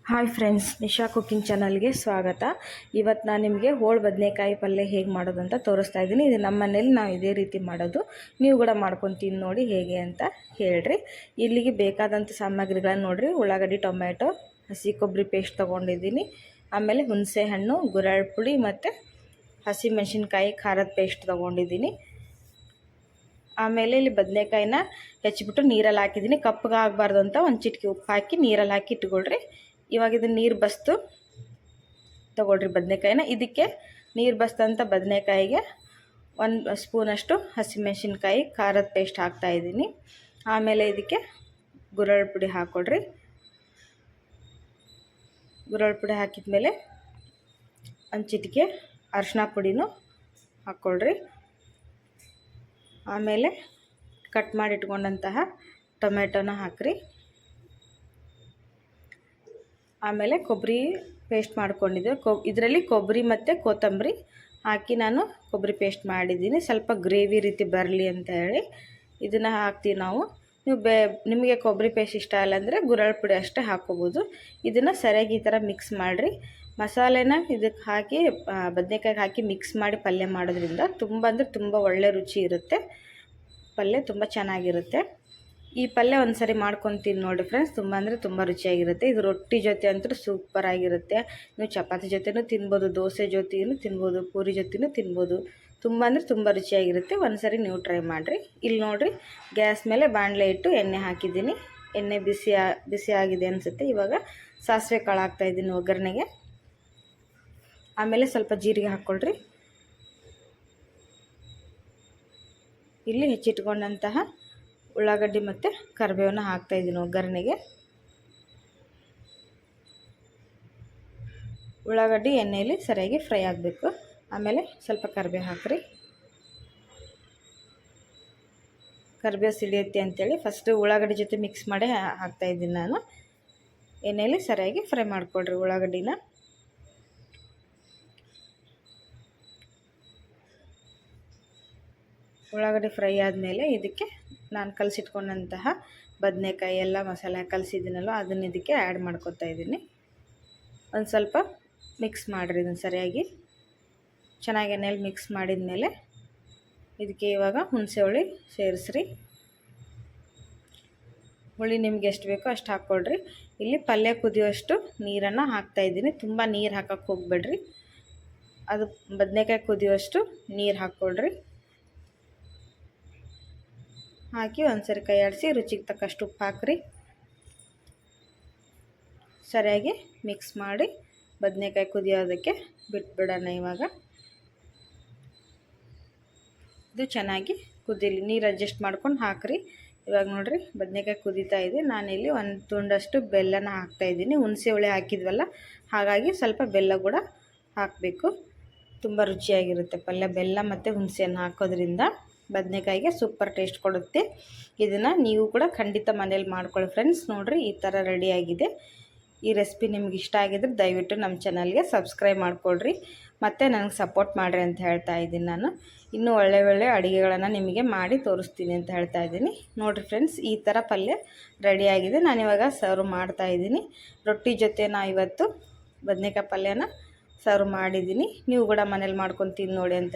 Hi friends, Nisha cooking ಚಾನಲ್ಗೆ ಸ್ವಾಗತ. ಇವತ್ತು ನಾನು ನಿಮಗೆ ಹೋಳು ಬದನೆಕಾಯಿ ಪಲ್ಯ ಹೇಗೆ ಮಾಡೋದು ಅಂತ ತೋರಿಸ್ತಾ ಇದ್ದೀನಿ. ಇದು ನಮ್ಮ ಮನೇಲಿ ನಾವು ಇದೇ ರೀತಿ ಮಾಡೋದು. ನೀವು ಕೂಡ ಮಾಡ್ಕೊಂಡು ತಿಂದು ನೋಡಿ ಹೇಗೆ ಅಂತ ಹೇಳ್ರಿ. ಇಲ್ಲಿಗೆ ಬೇಕಾದಂಥ ಸಾಮಗ್ರಿಗಳನ್ನು ನೋಡಿರಿ. ಉಳ್ಳಾಗಡ್ಡಿ, ಟೊಮೆಟೊ, ಹಸಿ ಕೊಬ್ಬರಿ ಪೇಸ್ಟ್ ತೊಗೊಂಡಿದ್ದೀನಿ. ಆಮೇಲೆ ಹುಣಸೆ ಹಣ್ಣು, ಗುರೆಳ್ಳು ಪುಡಿ ಮತ್ತು ಹಸಿ ಮೆಣಸಿನ್ಕಾಯಿ ಖಾರದ ಪೇಸ್ಟ್ ತೊಗೊಂಡಿದ್ದೀನಿ. ಆಮೇಲೆ ಇಲ್ಲಿ ಬದನೆಕಾಯಿನ ಹೆಚ್ಚಿಬಿಟ್ಟು ನೀರಲ್ಲಿ ಹಾಕಿದ್ದೀನಿ. ಕಪ್ಪಗೆ ಆಗಬಾರ್ದು ಅಂತ ಒಂದು ಚಿಟಿಕೆ ಉಪ್ಪು ಹಾಕಿ ನೀರಲ್ಲಿ ಹಾಕಿ ಇಟ್ಕೊಳ್ರಿ. ಇವಾಗ ಇದನ್ನು ನೀರು ಬಸ್ತು ತೊಗೊಳ್ರಿ ಬದನೆಕಾಯಿನ. ಇದಕ್ಕೆ ನೀರು ಬಸ್ತಂಥ ಬದನೆಕಾಯಿಗೆ 1 ಸ್ಪೂನಷ್ಟು ಹಸಿಮೆಣಸಿನ್ಕಾಯಿ ಖಾರದ ಪೇಸ್ಟ್ ಹಾಕ್ತಾಯಿದ್ದೀನಿ. ಆಮೇಲೆ ಇದಕ್ಕೆ ಗುರೆಳ್ಳು ಪುಡಿ ಹಾಕ್ಕೊಳ್ರಿ. ಗುರೆಳ್ಳು ಪುಡಿ ಹಾಕಿದ್ಮೇಲೆ ಒಂದು ಚಿಟಿಕೆ ಅರಿಶಿನ ಪುಡಿನೂ ಹಾಕ್ಕೊಳ್ರಿ. ಆಮೇಲೆ ಕಟ್ ಮಾಡಿ ಇಟ್ಕೊಂಡಂತಹ ಟೊಮೆಟೊನ ಹಾಕ್ರಿ. ಆಮೇಲೆ ಕೊಬ್ಬರಿ ಪೇಸ್ಟ್ ಮಾಡ್ಕೊಂಡಿದ್ದೆ. ಇದರಲ್ಲಿ ಕೊಬ್ಬರಿ ಮತ್ತು ಕೊತ್ತಂಬರಿ ಹಾಕಿ ನಾನು ಕೊಬ್ಬರಿ ಪೇಸ್ಟ್ ಮಾಡಿದ್ದೀನಿ. ಸ್ವಲ್ಪ ಗ್ರೇವಿ ರೀತಿ ಬರಲಿ ಅಂತ ಹೇಳಿ ಇದನ್ನು ಹಾಕ್ತೀವಿ ನಾವು. ನೀವು ನಿಮಗೆ ಕೊಬ್ಬರಿ ಪೇಸ್ಟ್ ಇಷ್ಟ ಇಲ್ಲ ಅಂದರೆ ಗುರೆಳ್ಳು ಪುಡಿ ಅಷ್ಟೇ ಹಾಕ್ಕೋಬೋದು. ಇದನ್ನು ಸರಿಯಾಗಿ ಈ ಥರ ಮಿಕ್ಸ್ ಮಾಡಿರಿ. ಮಸಾಲೆನ ಇದಕ್ಕೆ ಹಾಕಿ ಬದನೆಕಾಯಿಗೆ ಹಾಕಿ ಮಿಕ್ಸ್ ಮಾಡಿ ಪಲ್ಯ ಮಾಡೋದ್ರಿಂದ ತುಂಬ ಅಂದರೆ ತುಂಬ ಒಳ್ಳೆ ರುಚಿ ಇರುತ್ತೆ. ಪಲ್ಯ ತುಂಬ ಚೆನ್ನಾಗಿರುತ್ತೆ. ಈ ಪಲ್ಯ ಒಂದು ಸರಿ ಮಾಡ್ಕೊಂಡು ತಿಂದು ನೋಡಿ ಫ್ರೆಂಡ್ಸ್, ತುಂಬ ಅಂದರೆ ತುಂಬ ರುಚಿಯಾಗಿರುತ್ತೆ. ಇದು ರೊಟ್ಟಿ ಜೊತೆ ಅಂತೂ ಸೂಪರಾಗಿರುತ್ತೆ. ನೀವು ಚಪಾತಿ ಜೊತೆನೂ ತಿನ್ಬೋದು, ದೋಸೆ ಜೊತೆನೂ ತಿನ್ಬೋದು, ಪೂರಿ ಜೊತೆನೂ ತಿನ್ಬೋದು. ತುಂಬ ಅಂದರೆ ತುಂಬ ರುಚಿಯಾಗಿರುತ್ತೆ. ಒಂದು ಸರಿ ನೀವು ಟ್ರೈ ಮಾಡಿರಿ. ಇಲ್ಲಿ ನೋಡಿರಿ, ಗ್ಯಾಸ್ ಮೇಲೆ ಬಾಣಲೆ ಇಟ್ಟು ಎಣ್ಣೆ ಹಾಕಿದ್ದೀನಿ. ಎಣ್ಣೆ ಬಿಸಿ ಆಗಿದೆ ಅನಿಸುತ್ತೆ. ಇವಾಗ ಸಾಸಿವೆ ಕಾಳು ಹಾಕ್ತಾಯಿದ್ದೀನಿ ಒಗ್ಗರಣೆಗೆ. ಆಮೇಲೆ ಸ್ವಲ್ಪ ಜೀರಿಗೆ ಹಾಕ್ಕೊಳ್ರಿ. ಇಲ್ಲಿ ಹೆಚ್ಚಿಟ್ಕೊಂಡಂತಹ ಉಳ್ಳಾಗಡ್ಡಿ ಮತ್ತು ಕರಿಬೇವನ್ನ ಹಾಕ್ತಾಯಿದ್ದೀನಿ ಒಗ್ಗರಣೆಗೆ. ಉಳ್ಳಾಗಡ್ಡಿ ಎಣ್ಣೆಯಲ್ಲಿ ಸರಿಯಾಗಿ ಫ್ರೈ ಆಗಬೇಕು. ಆಮೇಲೆ ಸ್ವಲ್ಪ ಕರಿಬೇವು ಹಾಕ್ರಿ. ಕರಿಬೇವು ಸಿಡಿಯುತ್ತೆ ಅಂಥೇಳಿ ಫಸ್ಟು ಉಳ್ಳಾಗಡ್ಡಿ ಜೊತೆ ಮಿಕ್ಸ್ ಮಾಡಿ ಹಾಕ್ತಾಯಿದ್ದೀನಿ ನಾನು. ಎಣ್ಣೆಯಲ್ಲಿ ಸರಿಯಾಗಿ ಫ್ರೈ ಮಾಡಿಕೊಡ್ರಿ ಉಳ್ಳಾಗಡ್ಡಿನ. ಉಳ್ಳಾಗಡ್ಡಿ ಫ್ರೈ ಆದಮೇಲೆ ಇದಕ್ಕೆ ನಾನು ಕಲಸಿಟ್ಕೊಂಡಂತಹ ಬದನೆಕಾಯಿ ಎಲ್ಲ ಮಸಾಲೆ ಕಲಸಿದ್ದೀನಲ್ಲ ಅದನ್ನು ಇದಕ್ಕೆ ಆ್ಯಡ್ ಮಾಡ್ಕೊತಾ ಇದ್ದೀನಿ. ಒಂದು ಸ್ವಲ್ಪ ಮಿಕ್ಸ್ ಮಾಡಿರಿ. ಇದನ್ನು ಸರಿಯಾಗಿ ಚೆನ್ನಾಗಿ ಎಣ್ಣೆಯಲ್ಲಿ ಮಿಕ್ಸ್ ಮಾಡಿದ ಮೇಲೆ ಇದಕ್ಕೆ ಇವಾಗ ಹುಣಸೆ ಹುಳಿ ಸೇರಿಸ್ರಿ. ಹುಳಿ ನಿಮ್ಗೆ ಎಷ್ಟು ಬೇಕೋ ಅಷ್ಟು ಹಾಕ್ಕೊಳ್ರಿ. ಇಲ್ಲಿ ಪಲ್ಯ ಕುದಿಯೋಷ್ಟು ನೀರನ್ನು ಹಾಕ್ತಾಯಿದ್ದೀನಿ. ತುಂಬ ನೀರು ಹಾಕೋಕ್ಕೆ ಹೋಗ್ಬೇಡ್ರಿ. ಅದು ಬದನೆಕಾಯಿ ಕುದಿಯೋಷ್ಟು ನೀರು ಹಾಕ್ಕೊಳ್ರಿ. ಹಾಕಿ ಒಂದ್ಸರಿ ಕೈ ಆಡಿಸಿ ರುಚಿಗೆ ತಕ್ಕಷ್ಟು ಉಪ್ಪು ಹಾಕ್ರಿ. ಸರಿಯಾಗಿ ಮಿಕ್ಸ್ ಮಾಡಿ ಬದನೆಕಾಯಿ ಕುದಿಯೋದಕ್ಕೆ ಬಿಟ್ಬಿಡೋಣ. ಇವಾಗ ಇದು ಚೆನ್ನಾಗಿ ಕುದೀಲಿ. ನೀರು ಅಡ್ಜಸ್ಟ್ ಮಾಡ್ಕೊಂಡು ಹಾಕ್ರಿ. ಇವಾಗ ನೋಡಿರಿ, ಬದನೆಕಾಯಿ ಕುದೀತಾ ಇದೆ. ನಾನಿಲ್ಲಿ 1 ತುಂಡಷ್ಟು ಬೆಲ್ಲನ ಹಾಕ್ತಾಯಿದ್ದೀನಿ. ಹುಣಸೆ ಹುಳಿ ಹಾಕಿದ್ವಲ್ಲ, ಹಾಗಾಗಿ ಸ್ವಲ್ಪ ಬೆಲ್ಲ ಕೂಡ ಹಾಕಬೇಕು. ತುಂಬ ರುಚಿಯಾಗಿರುತ್ತೆ ಪಲ್ಯ. ಬೆಲ್ಲ ಮತ್ತು ಹುಣಸೆಯನ್ನು ಹಾಕೋದ್ರಿಂದ ಬದನೆಕಾಯಿಗೆ ಸೂಪರ್ ಟೇಸ್ಟ್ ಕೊಡುತ್ತೆ. ಇದನ್ನು ನೀವು ಕೂಡ ಖಂಡಿತ ಮನೇಲಿ ಮಾಡ್ಕೊಳ್ಳಿ ಫ್ರೆಂಡ್ಸ್. ನೋಡಿರಿ, ಈ ಥರ ರೆಡಿಯಾಗಿದೆ. ಈ ರೆಸಿಪಿ ನಿಮ್ಗೆ ಇಷ್ಟ ಆಗಿದ್ರೆ ದಯವಿಟ್ಟು ನಮ್ಮ ಚಾನಲ್ಗೆ ಸಬ್ಸ್ಕ್ರೈಬ್ ಮಾಡಿಕೊಡ್ರಿ. ಮತ್ತು ನನಗೆ ಸಪೋರ್ಟ್ ಮಾಡಿರಿ ಅಂತ ಹೇಳ್ತಾ ಇದ್ದೀನಿ. ನಾನು ಇನ್ನೂ ಒಳ್ಳೆ ಅಡುಗೆಗಳನ್ನು ನಿಮಗೆ ಮಾಡಿ ತೋರಿಸ್ತೀನಿ ಅಂತ ಹೇಳ್ತಾ ಇದ್ದೀನಿ. ನೋಡಿರಿ ಫ್ರೆಂಡ್ಸ್, ಈ ಥರ ಪಲ್ಯ ರೆಡಿಯಾಗಿದೆ. ನಾನಿವಾಗ ಸರ್ವ್ ಮಾಡ್ತಾಯಿದ್ದೀನಿ. ರೊಟ್ಟಿ ಜೊತೆ ಇವತ್ತು ಬದನೆಕಾಯಿ ಪಲ್ಯನ ಸರ್ವ್ ಮಾಡಿದ್ದೀನಿ. ನೀವು ಕೂಡ ಮನೇಲಿ ಮಾಡ್ಕೊಂಡು ತಿಂದು ನೋಡಿ ಅಂತ